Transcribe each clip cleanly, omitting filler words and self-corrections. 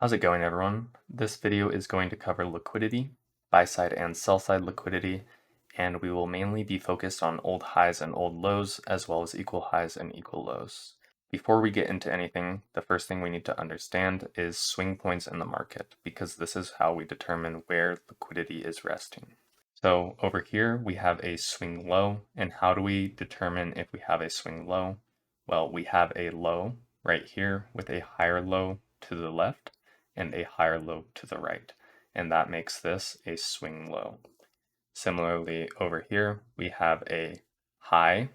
How's it going, everyone? This video is going to cover liquidity, buy-side and sell-side liquidity, and we will mainly be focused on old highs and old lows, as well as equal highs and equal lows. Before we get into anything, the first thing we need to understand is swing points in the market, because this is how we determine where liquidity is resting. So over here, we have a swing low, and how do we determine if we have a swing low? Well, we have a low right here with a higher low to the left and a higher low to the right, and that makes this a swing low. Similarly, over here, we have a high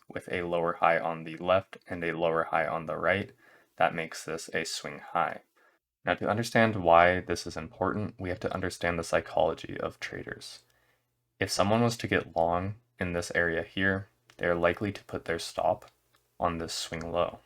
with a lower high on the left and a lower high on the right. That makes this a swing high. Now, to understand why this is important, we have to understand the psychology of traders. If someone was to get long in this area here, they're likely to put their stop on this swing low.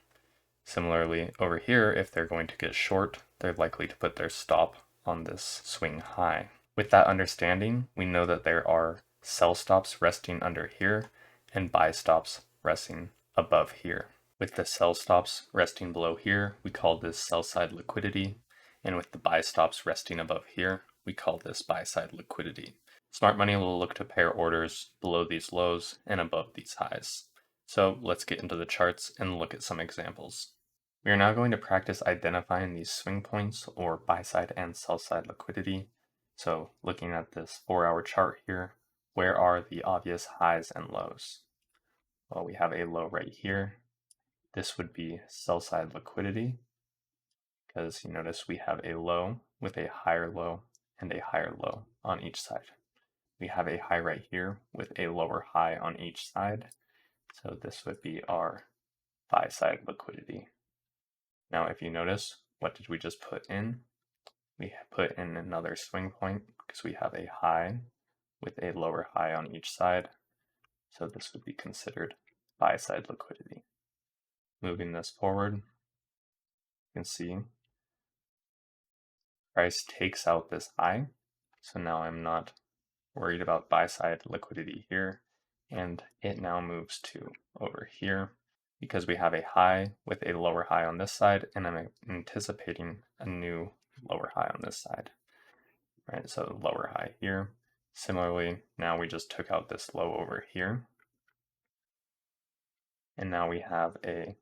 Similarly, over here, if they're going to get short, they're likely to put their stop on this swing high. With that understanding, we know that there are sell stops resting under here and buy stops resting above here. With the sell stops resting below here, we call this sell side liquidity, and with the buy stops resting above here, we call this buy side liquidity. Smart money will look to pair orders below these lows and above these highs. So let's get into the charts and look at some examples. We are now going to practice identifying these swing points or buy side and sell side liquidity. So looking at this 4-hour chart here, where are the obvious highs and lows? Well, we have a low right here. This would be sell side liquidity because you notice we have a low with a higher low and a higher low on each side. We have a high right here with a lower high on each side. So this would be our buy side liquidity. Now, if you notice, what did we just put in? We put in another swing point because we have a high with a lower high on each side. So this would be considered buy side liquidity. Moving this forward, you can see price takes out this high. So now I'm not worried about buy side liquidity here, and it now moves to over here because we have a high with a lower high on this side, and I'm anticipating a new lower high on this side, right? So lower high here. Similarly, now we just took out this low over here, and now we have a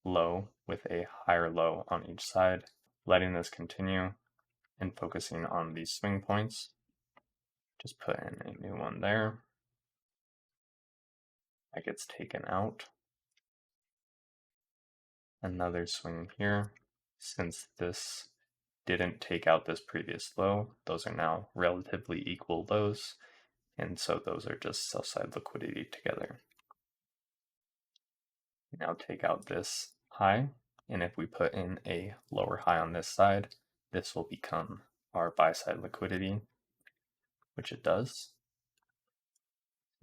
low with a higher low on each side. Letting this continue and focusing on these swing points. Just put in a new one there. That gets taken out. Another swing here. Since this didn't take out this previous low, those are now relatively equal lows, and so those are just sell side liquidity together. Now take out this high, and if we put in a lower high on this side, this will become our buy side liquidity, which it does.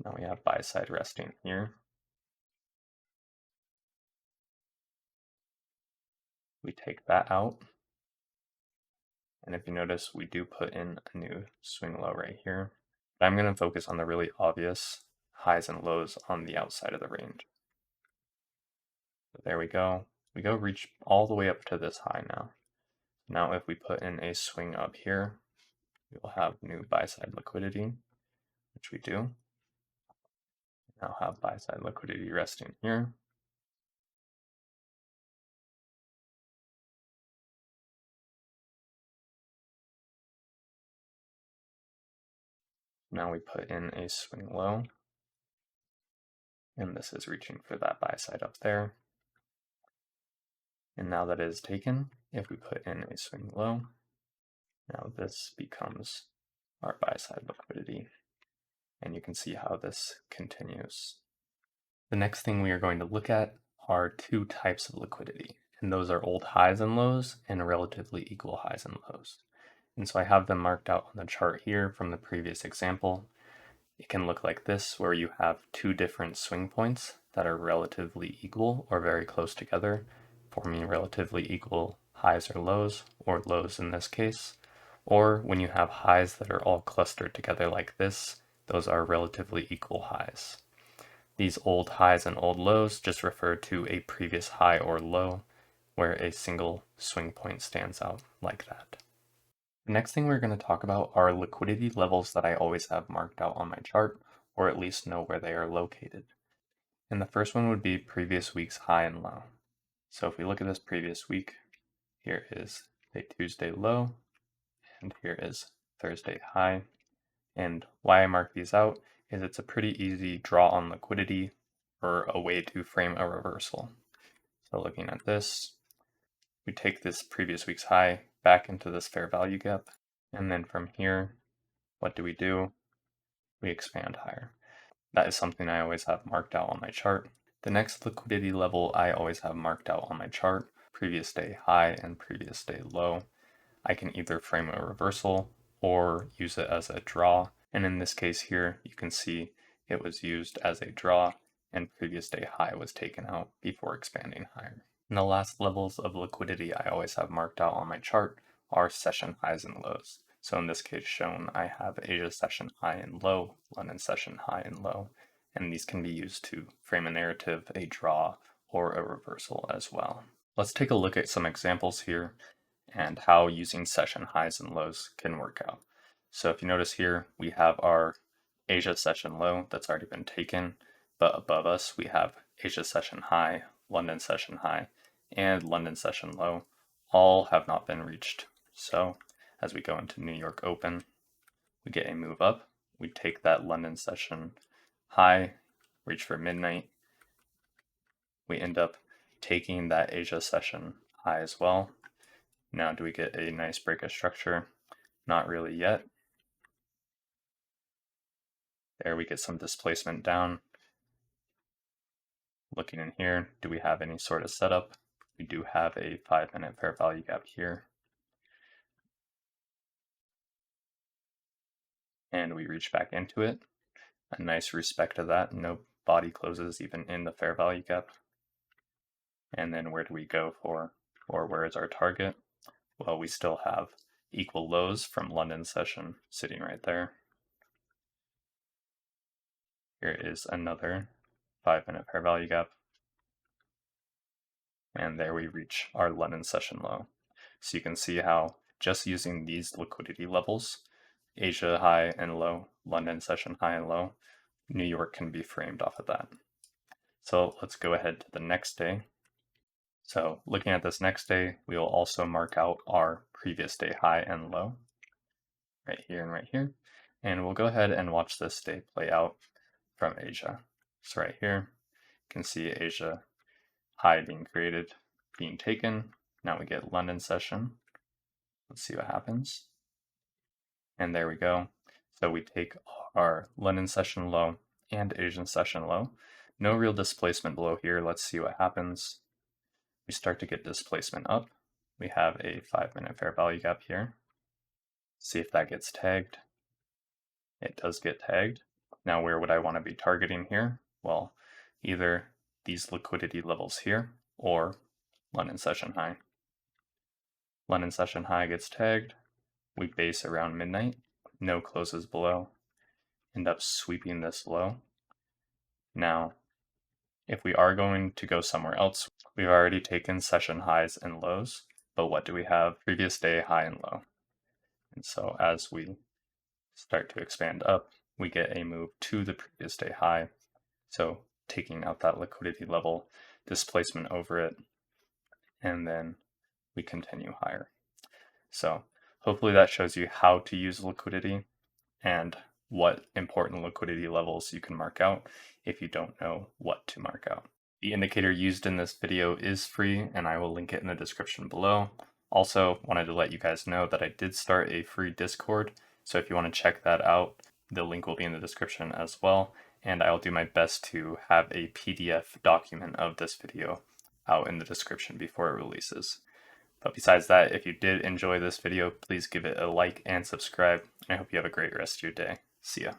Now we have buy side resting here. We take that out, and if you notice, we do put in a new swing low right here. But I'm going to focus on the really obvious highs and lows on the outside of the range. So there we go. We go reach all the way up to this high now. Now if we put in a swing up here, we will have new buy side liquidity, which we do. Now have buy side liquidity resting here. Now we put in a swing low, and this is reaching for that buy side up there. And now that it is taken, if we put in a swing low, now this becomes our buy side liquidity. And you can see how this continues. The next thing we are going to look at are two types of liquidity, and those are old highs and lows and relatively equal highs and lows. And so I have them marked out on the chart here from the previous example. It can look like this, where you have two different swing points that are relatively equal or very close together, forming relatively equal highs or lows in this case. Or when you have highs that are all clustered together like this, those are relatively equal highs. These old highs and old lows just refer to a previous high or low, where a single swing point stands out like that. The next thing we're going to talk about are liquidity levels that I always have marked out on my chart, or at least know where they are located. And the first one would be previous week's high and low. So if we look at this previous week, here is a Tuesday low, and here is Thursday high. And why I mark these out is it's a pretty easy draw on liquidity or a way to frame a reversal. So looking at this, we take this previous week's high back into this fair value gap, and then from here, what do? We expand higher. That is something I always have marked out on my chart. The next liquidity level I always have marked out on my chart, previous day high and previous day low. I can either frame a reversal or use it as a draw. And in this case here, you can see it was used as a draw and previous day high was taken out before expanding higher. And the last levels of liquidity I always have marked out on my chart are session highs and lows. So in this case shown, I have Asia session high and low, London session high and low, and these can be used to frame a narrative, a draw, or a reversal as well. Let's take a look at some examples here and how using session highs and lows can work out. So if you notice here, we have our Asia session low that's already been taken, but above us we have Asia session high, London session high, and London session low. All have not been reached. So as we go into New York Open, we get a move up. We take that London session high, reach for midnight. We end up taking that Asia session high as well. Now, do we get a nice break of structure? Not really yet. There we get some displacement down. Looking in here, do we have any sort of setup? We do have a 5-minute fair value gap here. And we reach back into it. A nice respect to that. No body closes even in the fair value gap. And then where do we go for, or where is our target? Well, we still have equal lows from London session sitting right there. Here is another 5-minute fair value gap. And there we reach our London session low. So you can see how just using these liquidity levels, Asia high and low, London session high and low, New York can be framed off of that. So let's go ahead to the next day. So looking at this next day, we will also mark out our previous day high and low, right here and right here. And we'll go ahead and watch this day play out from Asia. So right here, you can see Asia high being created, being taken. Now we get London session. Let's see what happens. And there we go. So we take our London session low and Asian session low. No real displacement below here. Let's see what happens. We start to get displacement up. We have a 5-minute fair value gap here. See if that gets tagged. It does get tagged. Now where would I want to be targeting here? Well, either these liquidity levels here or London session high. London session high gets tagged. We base around midnight. No closes below. End up sweeping this low. Now, if we are going to go somewhere else, we've already taken session highs and lows, but what do we have? Previous day high and low. And so as we start to expand up, we get a move to the previous day high. So taking out that liquidity level, displacement over it, and then we continue higher. So hopefully that shows you how to use liquidity and what important liquidity levels you can mark out if you don't know what to mark out. The indicator used in this video is free, and I will link it in the description below. Also, wanted to let you guys know that I did start a free Discord, so if you want to check that out, the link will be in the description as well, and I'll do my best to have a PDF document of this video out in the description before it releases. But besides that, if you did enjoy this video, please give it a like and subscribe. I hope you have a great rest of your day. See ya.